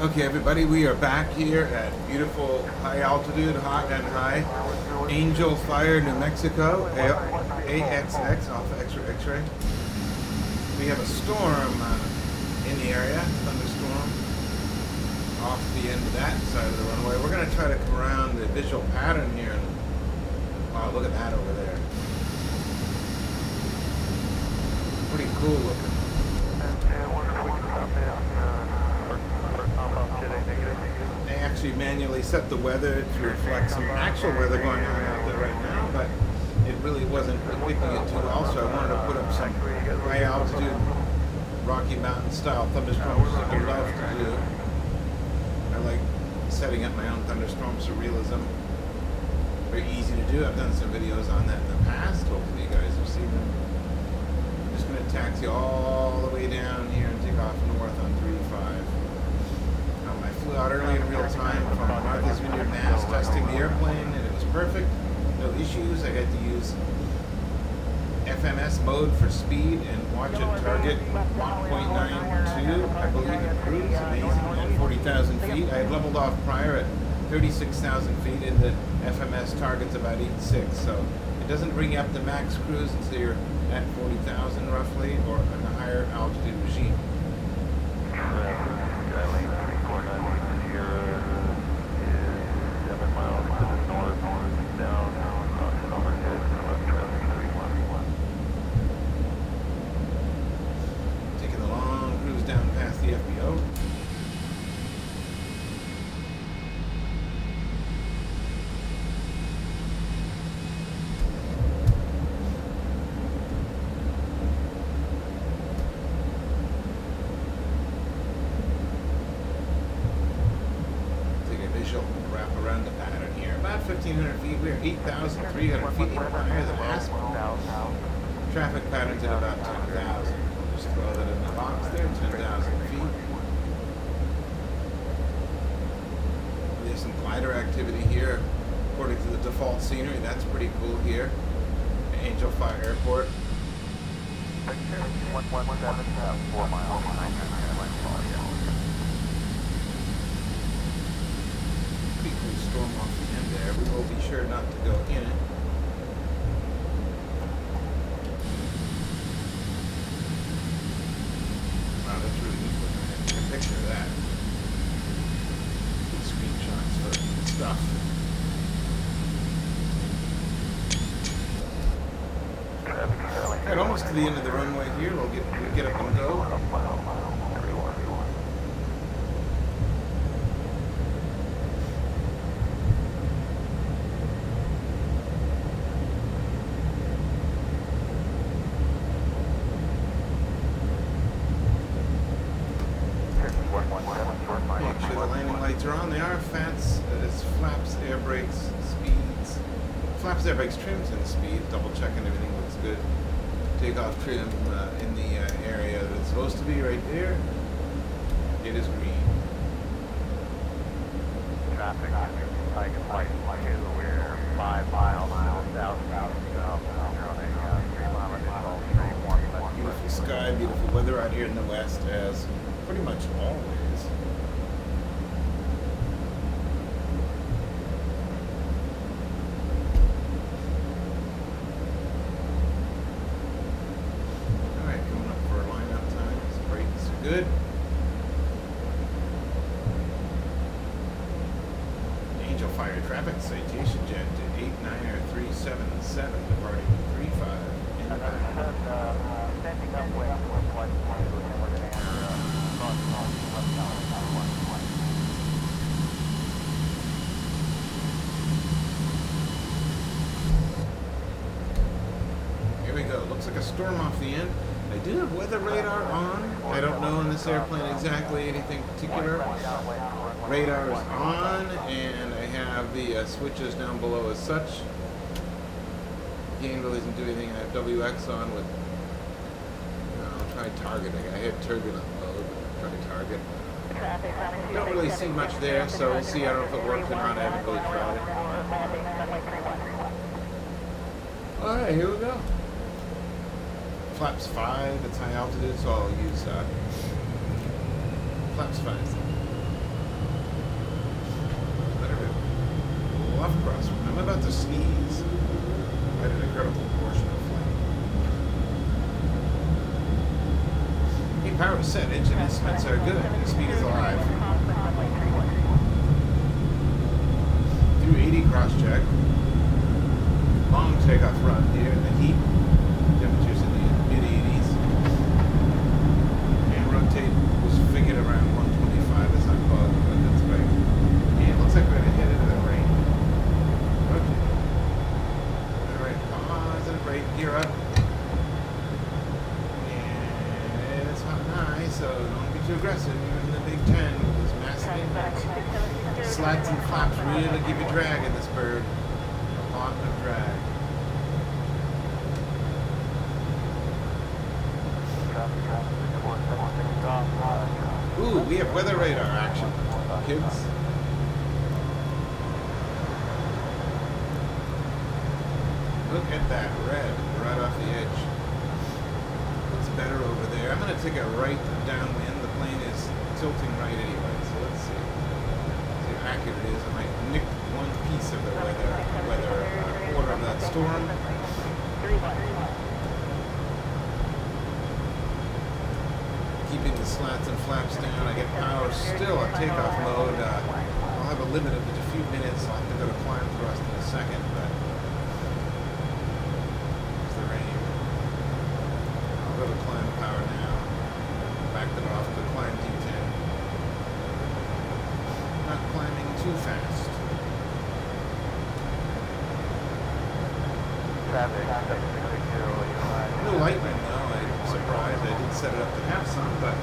Okay, everybody, we are back here at beautiful high altitude, hot and high, Angel Fire, New Mexico, AXX, Alpha X-ray. We have a storm in the area, thunderstorm, off the end of that side of the runway. We're going to try to come around the visual pattern here. And, wow, look at that over there. Pretty cool looking. They actually manually set the weather to reflect some actual weather going on out there right now, but it really wasn't picking it too well, so I wanted to put up some high altitude Rocky Mountain style thunderstorms that I love to do. I like setting up my own thunderstorms for realism. Very easy to do. I've done some videos on that in the past. Hopefully you guys have seen them. I'm just going to taxi all the way down here and take off north on 35. I flew out early in real time from Martha's Vineyard, Mass, testing the airplane, and it was perfect. No issues. I got to use FMS mode for speed and watch it target 1.92, I believe, in cruise. Amazing. At 40,000 feet. I had leveled off prior at 36,000 feet, and the FMS target's about 8.6, so it doesn't bring you up the max cruise until you're at 40,000 roughly, or in a higher altitude regime. Taking a long cruise down past the FBO. Wrap around the pattern here. About 1,500 feet. We're 8,300 feet higher than ASOBO. Traffic patterns at about 10,000. Just throw that in the box there, 10,000 feet. There's some glider activity here, according to the default scenery. That's pretty cool here. Angel Fire Airport. 117, 4 miles. Pretty cool storm off the end there. We will be sure not to go in it. Wow, that's really neat looking. Take a picture of that. Good screenshots for stuff. Alright, almost to the end of the runway here. We'll get up and go. Make sure the landing lights are on. They are FATS, it's flaps, air brakes, speeds. Flaps, air brakes, trims, and speed. Double checking everything looks good. Takeoff trim in the area that it's supposed to be right there. It is green. Traffic, like flight is we're 5 miles south. You're on a 3-mile additional stream. Beautiful sky, beautiful weather out here in the west, as pretty much always. Alright, coming up for our line-up times. Brakes are good. Angel Fire Traffic Citation Jet to 89377, departing 35. Standing up with flight 2 and we're going to enter Here we go. Looks like a storm off the end. I do have weather radar on. I don't know in this airplane exactly anything particular. Radar is on, and I have the switches down below as such. Gain really doesn't do anything. I have WX on with. I'll try targeting. I had turbulent mode. Try target. Don't really see much there, so we'll see. I don't know if it works or not. I haven't really tried it. Alright, here we go. Flaps 5, it's high altitude, so I'll use flaps 5. about to sneeze. I had an incredible portion of flight. Hey, power is set. Engine instruments are good. The speed is alive. Through 80 cross-check. Long takeoff run here in the heat. Temperatures in the mid-80s. And rotate was figured around 125 as I bug, but that's great. And it looks like we're going to head into the rain. Rotate. Alright, positive rate, gear up. And it's hot and high, so don't be too aggressive. You're in the Big Ten with this massive index. Slats and flaps really give you drag in this bird. A lot of drag. Ooh, we have weather radar action, kids. Look at that red right off the edge. Looks better over there. I'm going to take a right downwind. The plane is tilting right anyway, so let's see. See how accurate it is. I might nick one piece of the weather quarter of that storm. Keeping the slats and flaps down. I get power still at takeoff mode. I'll have a limit of just a few minutes. I'll have to go to climb thrust in a second, but there's the rain. I'll go to climb power now. Backed it off to climb D10. Not climbing too fast. No lightning though. I'm surprised. I did set it up to have some, but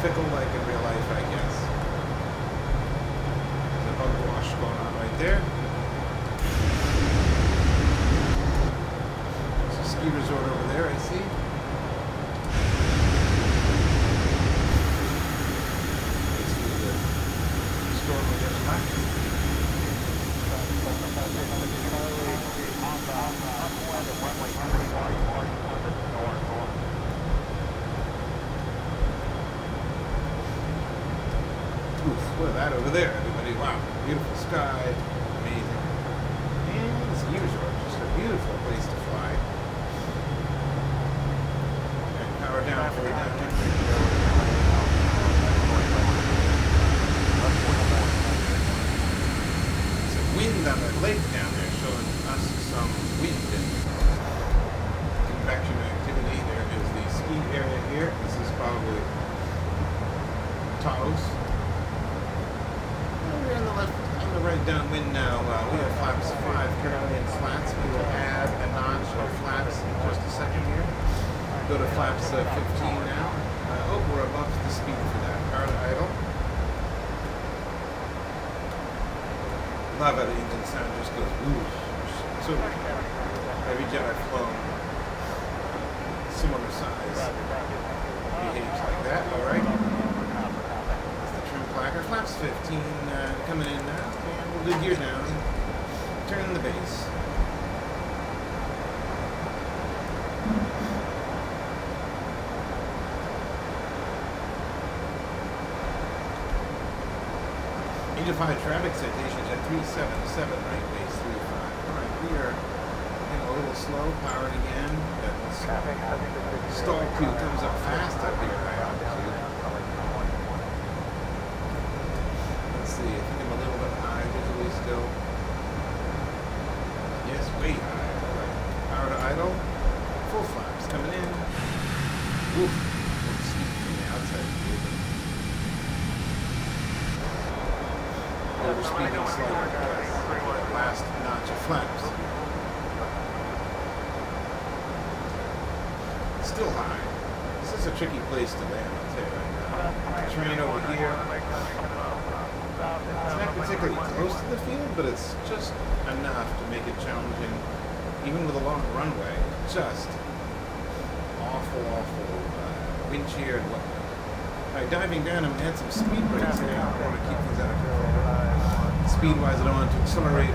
fickle like in real life, I guess. There's a bug wash going on right there. There's a ski resort over there, I see. Basically the storm we just left. Look at that over there, everybody. Wow, beautiful sky, amazing. And this ski resort, just a beautiful place to fly. And power down for the downwind. There's a wind on the lake down there showing us some wind and convection activity. There is the ski area here. This is probably Taos. On the right downwind now, we have flaps 5 currently in slats. We will add a notch of flaps in just a second here. Go to flaps 15 now. Oh, we're above the speed for that. Power to idle. Love how the engine sound just goes whoosh. So every jet I've flown, similar size, behaves like that. All right. Clacker. Flaps 15 coming in now, and we'll do gear down, turn the base. Unified traffic citations at 377, right base 35. Alright, we are getting a little slow, powered again. That stall cue comes up fast up here at high altitude. See, I think I'm a little bit high visually still. Yes, way high. Right. Power to idle. Full flaps coming in. Woof. Let's see from the outside. Overspeeding slightly. Last notch of flaps. Still high. This is a tricky place to land, I'll tell you right now. Train over here. It's not particularly close to the field, but it's just enough to make it challenging, even with a long runway. Just awful wind shear and whatnot. Alright, diving down, I'm going to add some speed brakes now in order to keep things out of control. Speed-wise, I don't want to accelerate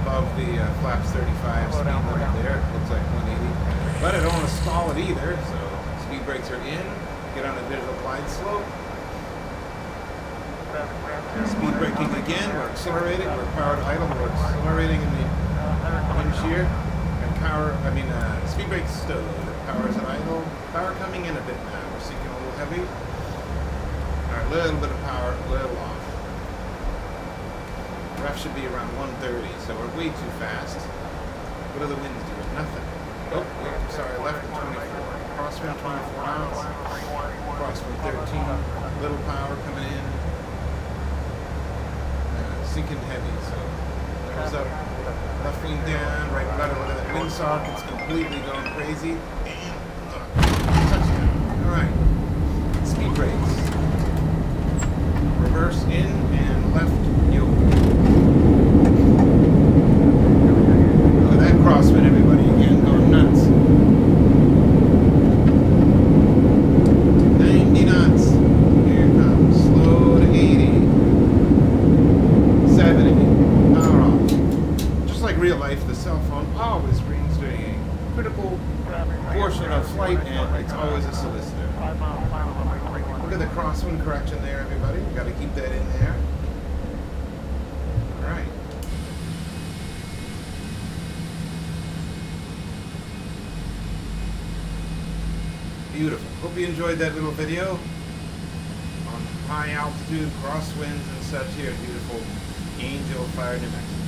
above the flaps 35 speed limit there. It looks like 180. But I don't want to stall it either, so speed brakes are in. Get on a visual glide slope. Speed braking again, we're accelerating, we're powered idle, we're accelerating in the Windshear and power. Speed brakes stowed. Power is at idle. Power coming in a bit now. We're sinking a little heavy. All right, a little bit of power, a little off. Ref should be around 130, so we're way too fast. What are the winds doing? Nothing. Oh, wait, sorry, left at 24. Crosswind 24 knots. Crosswind 13. Little power coming in. Sinking heavy, so nose up, left wing down, right rudder. Look at that windsock, it's completely going crazy. And touchdown. Alright. Speed brakes. Reverse in and left yoke. Look at that crosswind, everybody, again, going nuts. 90 knots. Here it comes. Slow to 80. 70. Power off. Just like real life, the cell phone always rings during a critical portion of flight, and it's always a solicitor. Look at the crosswind correction there, everybody. We've got to keep that in there. All right. Beautiful. Hope you enjoyed that little video on high altitude crosswinds and such here in beautiful Angel Fire, New Mexico.